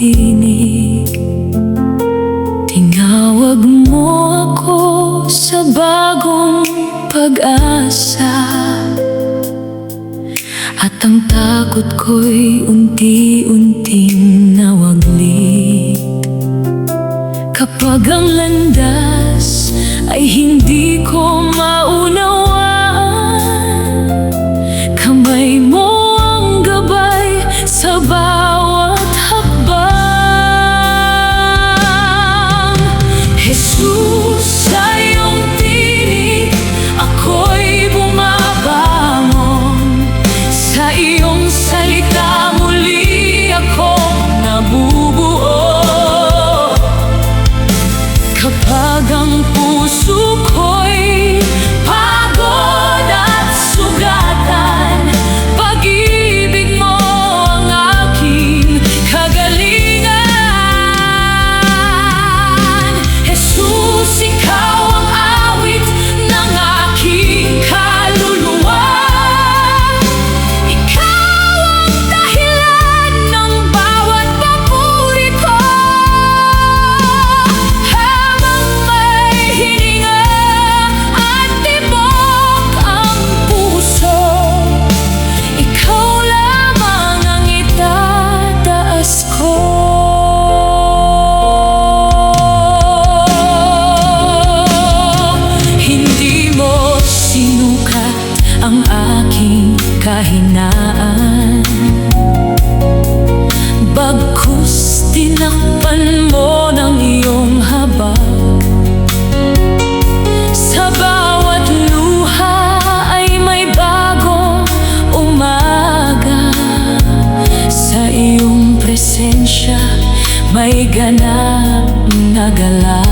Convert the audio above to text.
tinig. Tinawag mo ako sa bagong pag-asa, at ang takot ko'y unti-unting nawaglit. Kapag ang landas ay hindi ko maunawaan, kamay mo ang gabay sa bawat hakbang. Jesus, sa iyong tinig ako'y bumabangon. Sa iyong salita muli akong nabubuo. Kapag ang puso ko'y pagod at sugatan, pag-ibig mo ang aking kagalingan. Jesus, ikaw ang awit ng aking kaluluwa. Ikaw ang dahilan ng bawat papuri ko. Habang may hininga at tibok ang puso, ikaw lamang ang itataas ko. Hindi mo sinukat ang aking kahinaan, bagkus tinakpan mo ng iyong habag. Sa bawat luha ay may bagong umaga. Sa iyong presensya may ganap na gala.